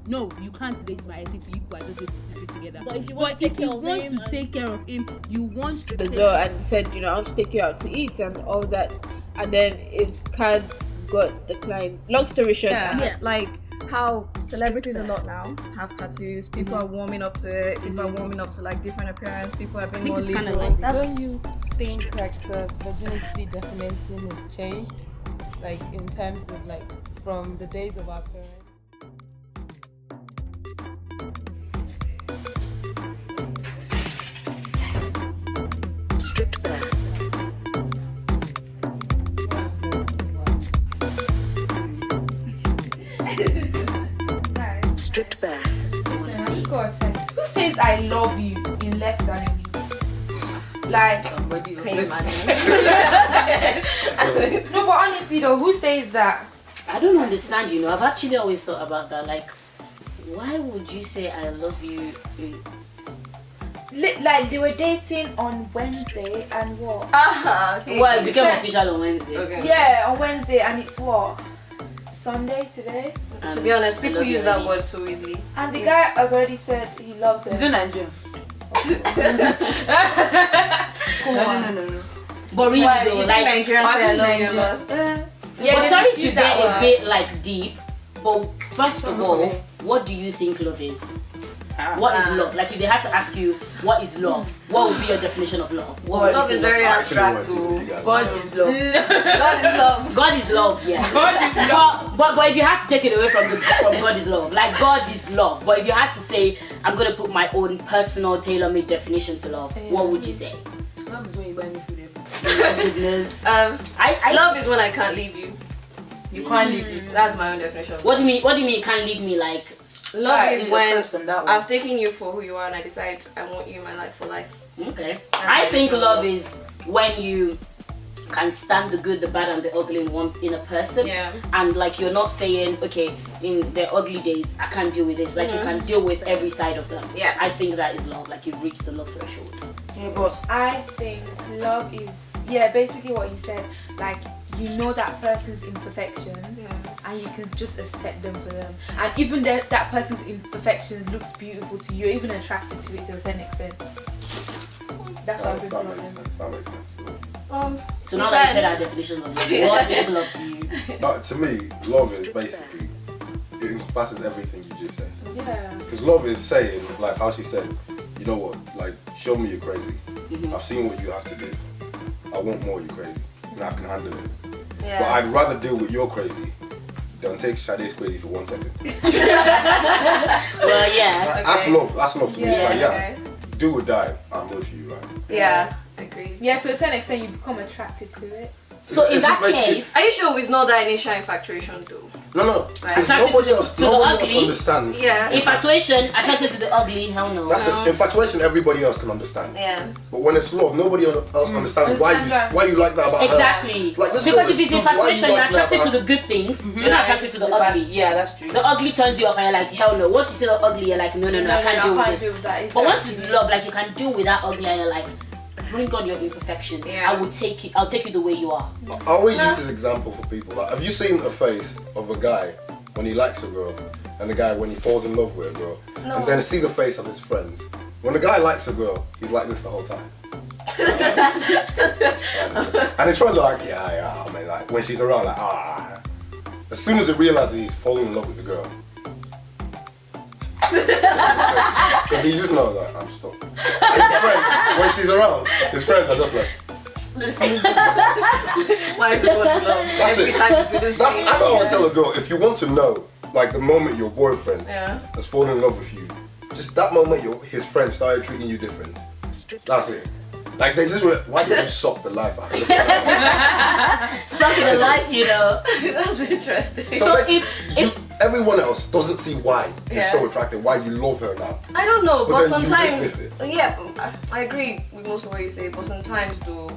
no, you can't date my ex if you are just going to sleep together. But if you want to take care of him, take care of him, you want to as well, and said, I want to take you out to eat and all that, and then it's card got declined. Long story short, like how celebrities a lot now have tattoos. People are warming up to it. People are warming up to like different appearance. People are being more liberal. like Don't you think like the virginity definition has changed, like in terms of like from the days of our parents? Stripped back. Who says I love you in less than a week? Like, Somebody no, but honestly though, who says that? I don't understand, I've actually always thought about that. Like, why would you say I love you? Like, they were dating on Wednesday and what? Okay. Well, it became official on Wednesday. Okay. Yeah, on Wednesday, and it's what? Sunday today? To be honest, people use that word so easily. And the guy has already said he loves her. Is it Nigerian? No. But really, Why? though, You like, think Nigerians say I love you a lot? Yeah, but they sorry just to use get that a word. bit like deep, but first of all, what do you think love is? What is love? Like, if they had to ask you what is love, what would be your definition of love? What would you Love say is very abstract. God is love. God is love. God is love, yes. But if you had to take it away from God is love, like God is love. But if you had to say, I'm gonna put my own personal tailor-made definition to love, what would you say? Love is when you buy me food. Oh, goodness. Love is when I can't leave you. You can't leave you. That's my own definition. What do you mean? What do you mean you can't leave me? Like, Love is when that I've taken you for who you are and I decide I want you in my life for life. okay. I think love is when you can stand the good, the bad, and the ugly in a person. Yeah. And like, you're not saying, okay, in the ugly days I can't deal with this. Like, you can deal with every side of them. Yeah. I think that is love. Like, you've reached the love threshold. Yeah, but I think love is, basically what you said. Like, you know that person's imperfections, and you can just accept them for them. And even that person's imperfections looks beautiful to you, you're even attracted to it to a certain extent. That's how I think love is. That makes sense. So now that you've heard our definitions of love, what is love to you? To me, love is basically, it encompasses everything you just said. Yeah. Because love is saying, like how she said, you know what, like, show me you're crazy. I've seen what you have to do. I want more, you're crazy. And I can handle it. Yeah. But I'd rather deal with your crazy than take Sade's crazy for 1 second. Well, yeah. That's love. That's love to me. It's like, okay. do or die, I'm with you. Like, Yeah, agreed. Yeah, to a certain extent you become attracted to it. So in It's that just basically- case, Are you sure it's not that initial infatuation though? no. Because Attracted nobody to else the ugly? understands. Yeah. infatuation, attracted to the ugly, hell no. That's it. Infatuation, everybody else can understand. Yeah. But when it's love, nobody else understands why you like that about her. Exactly. Like, this Because girl if is it's stupid. Why infatuation, you you're like that attracted to about the good things, you're not attracted to the ugly. yeah, that's true. The ugly turns you off and you're like, hell no. Once you see the ugly, you're like, no, I can't deal with this. that. But once it's love, like, you can deal with that ugly and you're like, bring on your imperfections. Yeah. I'll take you the way you are. I always use this example for people. Like, have you seen a face of a guy when he likes a girl, and the guy when he falls in love with a girl, and then see the face of his friends? When the guy likes a girl, he's like this the whole time. And his friends are like, yeah, man. Like, when she's around, like, As soon as he realizes he's falling in love with the girl, because he just knows, like, I'm stopped. And his friend, when she's around, his friends are just like, Why is this what love? That's Every it. time it's with this that's thing. what I want to tell a girl. If you want to know, like, the moment your boyfriend has fallen in love with you, just that moment his friend started treating you different. That's it. Like, they just why did you suck the life out of the Suck the life, That's interesting. So if everyone else doesn't see why it's so attractive, why you love her now. I don't know, but then you just sometimes, miss it. I agree with most of what you say, but sometimes though,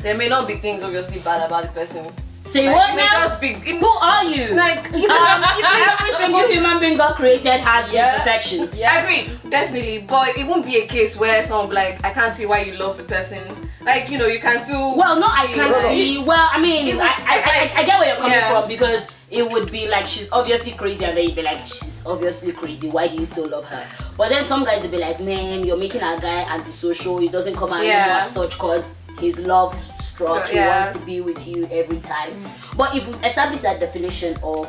there may not be things obviously bad about the person. say Like, what it may now? just be, Who are you? like, Every single human being God created has imperfections. Yeah, agreed, definitely. But it won't be a case where someone be like, I can't see why you love the person. Like, you know, you can still. Well, no, I can't see. Well, I mean, I get where you're coming from, because it would be like she's obviously crazy, and then you'd be like, she's obviously crazy, why do you still love her? But then some guys would be like, man, you're making a guy antisocial, he doesn't come out anymore as such because his love struck, he wants to be with you every time. But if we've established that definition of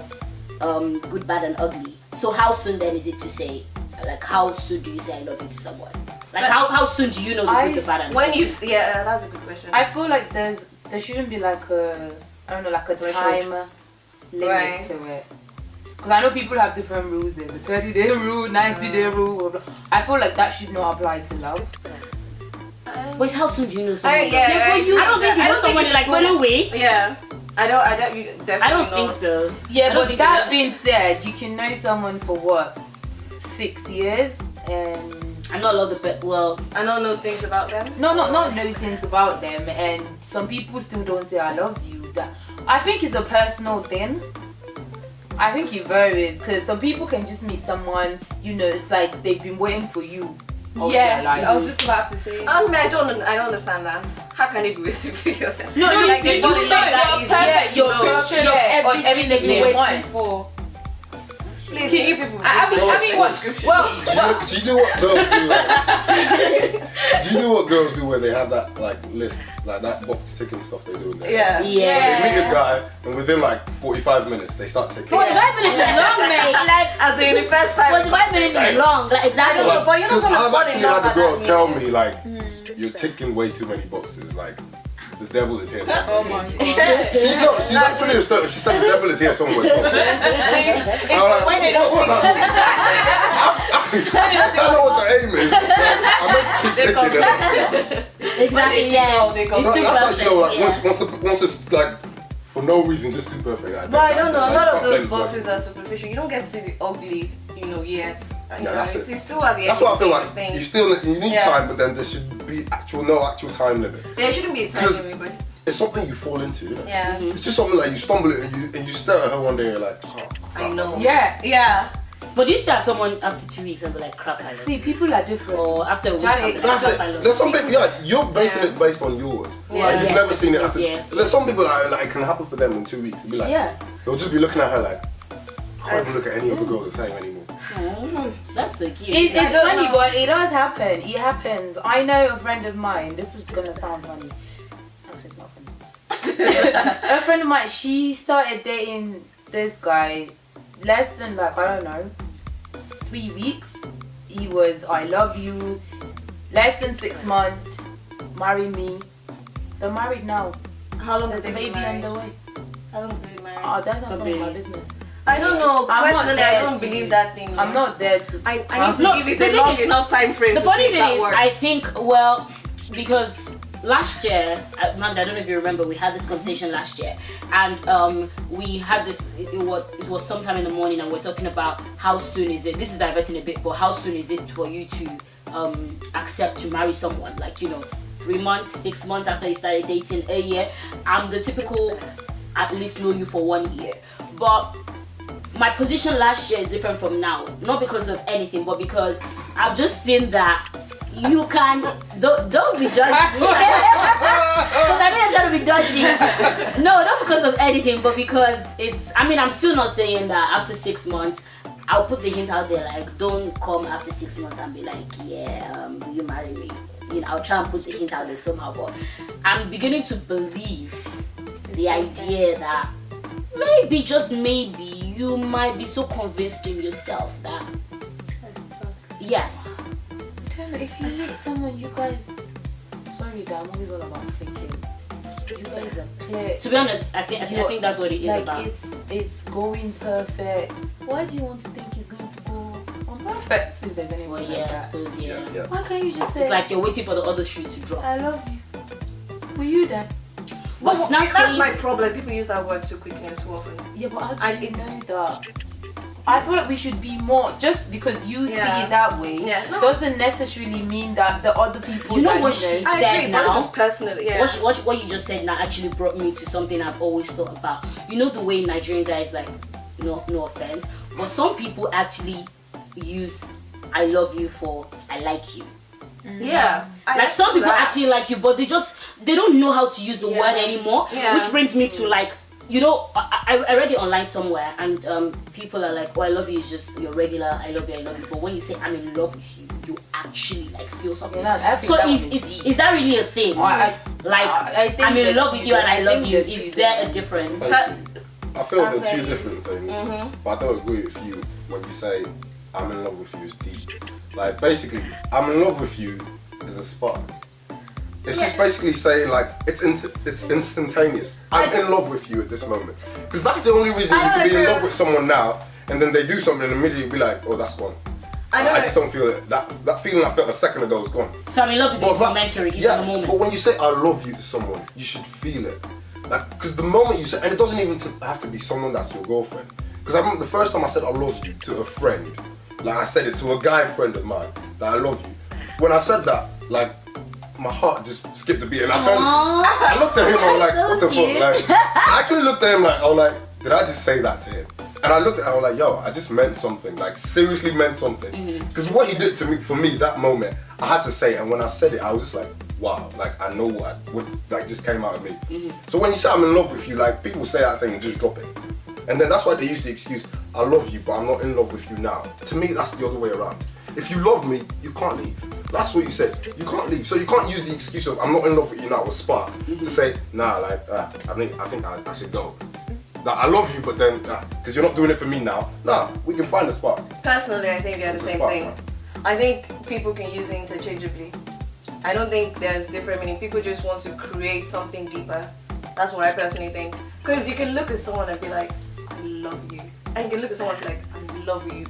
good, bad and ugly, so how soon then is it to say, like how soon do you say I love you to someone? Like how soon do you know the good, the bad and when you that's a good question. I feel like there shouldn't be like a, I don't know, like a time limit to it. Because I know people have different rules. There's a 30-day rule, 90-day rule. Blah, blah. I feel like that should not apply to love. Wait, how soon do you know someone? I don't think you know someone in like 2 weeks. Yeah. I don't you definitely I don't not. think so. Yeah, but that being said, you can know someone for what, 6 years, and I'm not allowed to well, I don't know things about them. not know things about them, and some people still don't say I love you. That I think it's a personal thing. I think it varies because some people can just meet someone, you know, it's like they've been waiting for you. I was just about to say. I don't understand that. How can it be waiting for you? No, like they fall in love that easy. Perfect. You're perfect of everything they you're want. waiting for. Please, can you people? I mean, what scripture? Do you do what girls do? Like, do you do what girls do where they have that like list, like that box ticking stuff they do in there? Yeah. They meet a guy and within like 45 minutes they start ticking. 45 minutes is long, mate. Like, As in the first time. 45 minutes is long. Like, exactly. I don't know, but you know Because someone I've fall in actually love had a girl at that tell age. me like, you're ticking way too many boxes. Like, the devil is here somewhere. Oh my god. She's actually a story. She said the devil is here somewhere. When they don't think I don't know what the aim is. Like, I meant to keep ticking it. Exactly, yeah. they go. It's too That's like, perfect. you know, like once it's like for no reason, just too perfect. Like, But I don't know, a lot of those like, boxes are superficial. You don't get to see the ugly, you know, yet. And, Yeah, that's it. it's still at the That's end what I feel stage like. of things. You need Yeah. time, but then there should be no actual time limit. There shouldn't be a time Because- limit, but It's something you fall into. You know? yeah. It's just something like you stumble and you stare at her one day and you're like, oh, I know. Yeah. Yeah. But you start someone after 2 weeks and be like, crap, I love See, people are different. Or after a week, Jade, I'll be like, That's crap, I it. love There's some people, you're basing Yeah. it based on yours. Yeah. Like, you've Yeah. never seen it after. Yeah. There's some people that like, it can happen for them in 2 weeks. It'll be like, Yeah. they'll just be looking at her like, I can't even look at any other girl the same anymore. That's so cute. It's I don't funny, know. but it does happen. It happens. I know a friend of mine. This is gonna sound funny. Actually, it's not funny. A friend of mine. She started dating this guy less than like I don't know 3 weeks. He was I love you. Less than 6 months. Marry me. They're married now. How long There's has a it been baby on married? the way. How long have they been married? Oh, that's not Okay. my business. I don't know. I'm not Personally, I there don't to- believe that thing. I'm not there to. I need to No, give it the a thing long is- enough time frame The to funny see if that thing is, works. I think, well, because last year, Magda, I don't know if you remember, we had this conversation last year, and we had this. It was sometime in the morning, and we're talking about how soon is it. This is diverting a bit, but how soon is it for you to accept to marry someone? Like 3 months, 6 months after you started dating, a year. I'm the typical, at least know you for 1 year, but. My position last year is different from now, not because of anything, but because I've just seen that you can don't be dodgy. Because I know you're trying to be dodgy. No, not because of anything, but because I'm still not saying that after 6 months. I'll put the hint out there, like, don't come after 6 months and be like, yeah, will you marry me? I'll try and put the hint out there somehow, but I'm beginning to believe the idea that maybe, just maybe, you might be so convinced in yourself that yes. If you meet someone, you guys. Sorry, I'm always all about thinking. You guys are clear. To be honest, I think that's what it is like about. it's going perfect. Why do you want to think it's going to go unperfect if there's anyone Well, like yeah, I that? suppose, yeah. Yeah. Why can't you just say It's like you're waiting for the other shoe to drop. I love you? Were you there? But Well, now that's saying, my problem. People use that word too quickly and too often. Yeah, but how I- do you it's- know that? I feel like we should be more, just because you see Yeah. it that way Yeah. No. doesn't necessarily mean that the other people You know that what you she know- I said agree, now? but this is personal. Yeah. what you just said now actually brought me to something I've always thought about. You know the way Nigerian guys, like, no offense, but some people actually use I love you for I like you. Yeah. Like, some people that. actually like you, but they don't know how to use the Yeah. word anymore. Yeah. Which brings me to, like, you know, I read it online somewhere, and people are like, oh, I love you is just your regular I love you. But when you say I'm in love with you, you actually like feel something. Yeah, so is that really a thing? I think I'm in love with you and I love you. think Is there a difference? I feel they're two different things, but I don't agree with you when you say I'm in love with you is deep. Like basically, I'm in love with you is a spark. It's just basically saying like it's instantaneous. I'm in love with you at this moment, because that's the only reason you can be in love with someone now, and then they do something and immediately be like, oh, that's gone. I just don't feel it. That feeling I felt a second ago is gone. So I'm in love with you. It's momentary. It's in the moment. But when you say I love you to someone, you should feel it. Like, because the moment you say, and it doesn't even have to be someone that's your girlfriend. Because I remember the first time I said I love you to a friend, like I said it to a guy friend of mine, that I love you. When I said that, like, my heart just skipped a beat, and I looked at him, I was like, what the fuck? Like, I actually looked at him like, I was like, did I just say that to him? And I looked at him, I was like, yo, I just meant something, like seriously meant something. Because what he did to me, for me, that moment, I had to say it, and when I said it, I was just like, wow, like I know what like just came out of me. So when you say I'm in love with you, like people say that thing and just drop it. And then that's why they use the excuse, I love you, but I'm not in love with you now. To me, that's the other way around. If you love me, you can't leave. That's what you said. You can't leave. So you can't use the excuse of I'm not in love with you now with spark to say, nah, like I think I should go. Like, I love you, but then because you're not doing it for me now. Nah, we can find a spark. Personally, I think they're the same thing. I think people can use it interchangeably. I don't think there's different meaning. People just want to create something deeper. That's what I personally think. Because you can look at someone and be like, I love you. And you can look at someone and be like, I love you.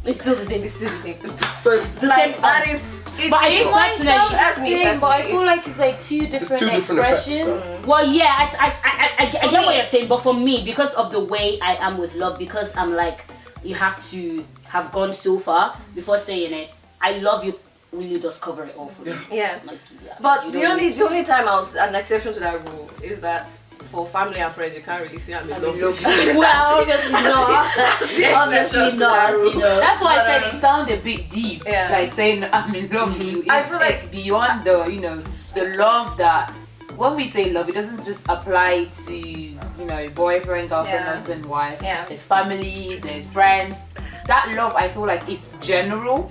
It's still the same. It's still the same. It's the same. Like, that is, But I think personally, that's me personally. But I feel like it's like two different expressions. Effects, well, yeah, I get what you're saying, but for me, because of the way I am with love, because I'm like, you have to have gone so far before saying it, I love you really does cover it all for me. Yeah. Like, but the only time I was an exception to that rule is that for family and friends, you can't really say I'm in love with you. Well, obviously not. Obviously not. You know. That's why I said it sounded a bit deep. Yeah. Like saying I'm in love with you. I feel like it's beyond the the love that when we say love, it doesn't just apply to boyfriend, girlfriend, husband, wife. Yeah. There's family, there's friends. That love, I feel like it's general.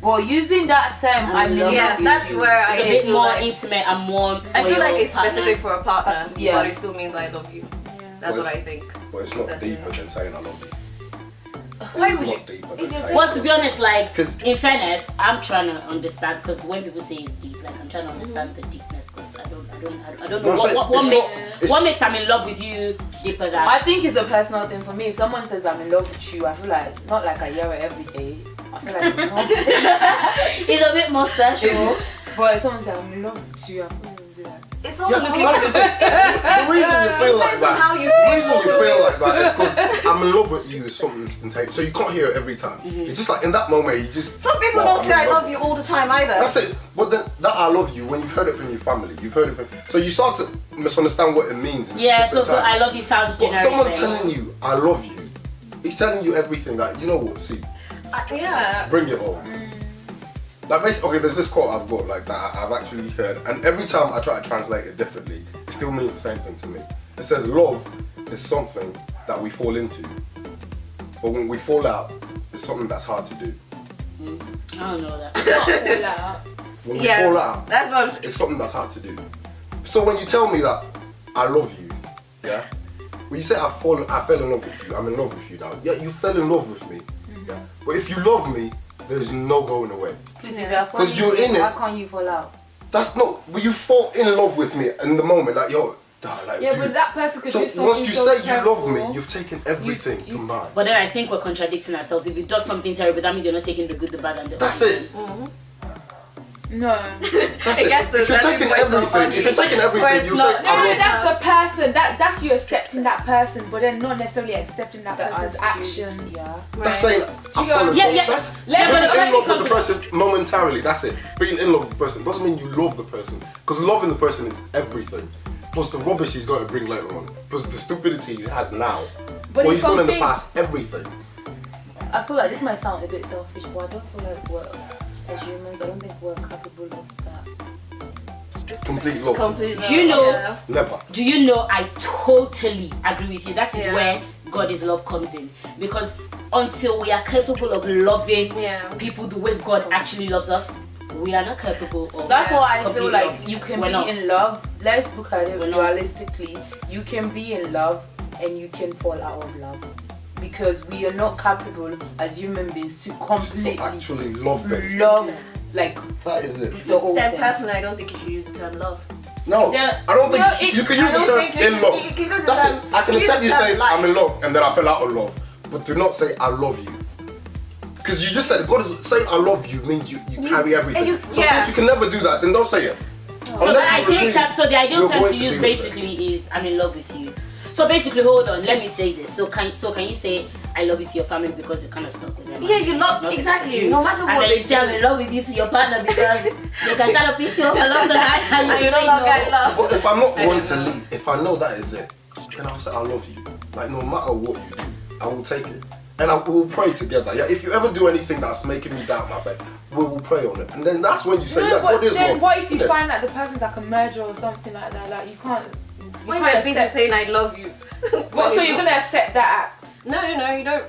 But using that term, I mean, that's where it's a bit more intimate and more. I feel like it's partner. specific for a partner, but it still means I love you. That's what I think. But it's not deeper than saying I love you. Why It's would you? not deeper than saying Well, to be honest, like 'Cause- in fairness, I'm trying to understand, because when people say it's deep, like I'm trying to understand the deepness. Cause I don't know No, I'm saying what makes I'm in love with you deeper than. I think it's a personal thing for me. If someone says I'm in love with you, I feel like not like I hear it every day. I feel like It's a bit more special. but if someone says I'm in love with you, I feel like It's all Yeah, looking that's the thing. The reason you feel like depends on how that. you The see reason you it. feel like that is because I'm in love with you is something instantaneous. So you can't hear it every time. It's just like in that moment you just. Some people wow, don't I'm say in I love you all the time either. That's it. But then that I love you, when you've heard it from your family, you've heard it from. So you start to misunderstand what it means. Yeah, so I love you sounds But generic. someone right? telling you I love you, he's telling you everything. Like, you know what? See, Yeah. bring it on. Like basically, okay, there's this quote I've got like that I've actually heard, and every time I try to translate it differently, it still means the same thing to me. It says love is something that we fall into, but when we fall out, it's something that's hard to do. I don't know that. When we fall out, That's what I'm saying. it's something that's hard to do. So when you tell me that I love you, yeah, when you say I fell in love with you, I'm in love with you now. Yeah, you fell in love with me. Yeah, but if you love me, there's no going away. please, if you're falling, 'Cause you're in it. Why can't you fall out? That's not. But you fall in love with me in the moment, like yo, like. Yeah, dude. but that person could So do something once you so say you terrible. love me, you've taken everything combined. But then I think we're contradicting ourselves. If you do something terrible, that means you're not taking the good, the bad, and the That's ugly. it. No. That's I it. guess If you're taking everything, if you're taking everything, you say No, I love you. that's the person. That's you accepting that person, but then not necessarily accepting that person's actions. Yeah. That's saying I fall in love. Yeah. That's Let's being go- in love with the person momentarily. That's it. Being in love with the person doesn't mean you love the person, because loving the person is everything. Plus the rubbish he's got to bring later on. Plus the stupidity he has now. But What it's he's done in the something- past. Everything. I feel like this might sound a bit selfish, but I don't feel like as humans, I don't think we're capable of that. complete love. Complete love. Do you know? Yeah. Never. Do you know? I totally agree with you. That is Yeah. where God is love comes in, because until we are capable of loving people the way God actually loves us, we are not capable of. That's why I feel complete like love. you can We're be not. in love. Let's look at it We're not. realistically. You can be in love and you can fall out of love. Because we are not capable as human beings to completely Actually love them. love like That is it. the whole Then thing. personally, I don't think you should use the term love. No, Yeah. I don't think No, you can use I the don't term think you in should- love. you can use the That's term- it. I can use accept the you term saying like. I'm in love and then I fell out of love, but do not say I love you. Because you just said God is saying I love you means you carry everything. So since you can never do that, then don't say it. So the ideal term, the ideal you're term going to to use be with basically is I'm in love with you. So basically, hold on, let me say this. So can you say I love you to your family because you kind of stuck with them? Yeah, you're not It's exactly. you. No matter And what then they you say I'm in love with you to your partner because they can kind of piss you off along the line, and And you you say don't love no. guy love. But if I'm not going to leave, if I know that is it, then I'll say I love you. Like no matter what you do, I will take it. And we will pray together. Yeah, if you ever do anything that's making me doubt my faith, we will pray on it. And then that's when you say, yeah, but God is then love. what if you innit? find that the person's like a murderer or something like that? Like you can't. When can't you're busy accept- saying I love you. What, so you're gonna accept that act? No, you don't.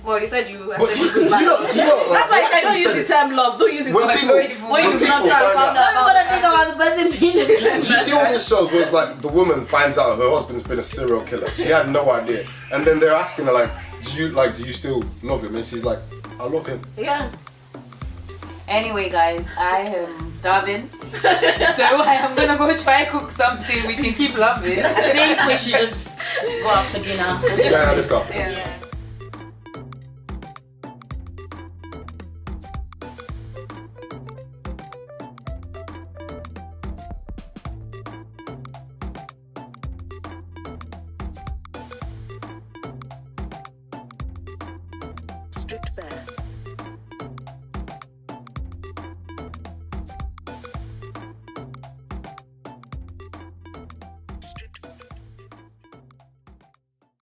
Well, you said you. But do you know? Like, That's why I said they don't actually use said the term love. Don't use it When for like people- when when you've people not tried to find find out- out. What do you think about the person being Do you see all these shows where it's like the woman finds out her husband's been a serial killer? She had no idea, and then they're asking her like, do you still love him? And she's like, I love him. Yeah. Anyway, guys, I am starving, so I am gonna go try cook something we can keep loving. I think we should just go out for dinner. Yeah, let's go. Yeah.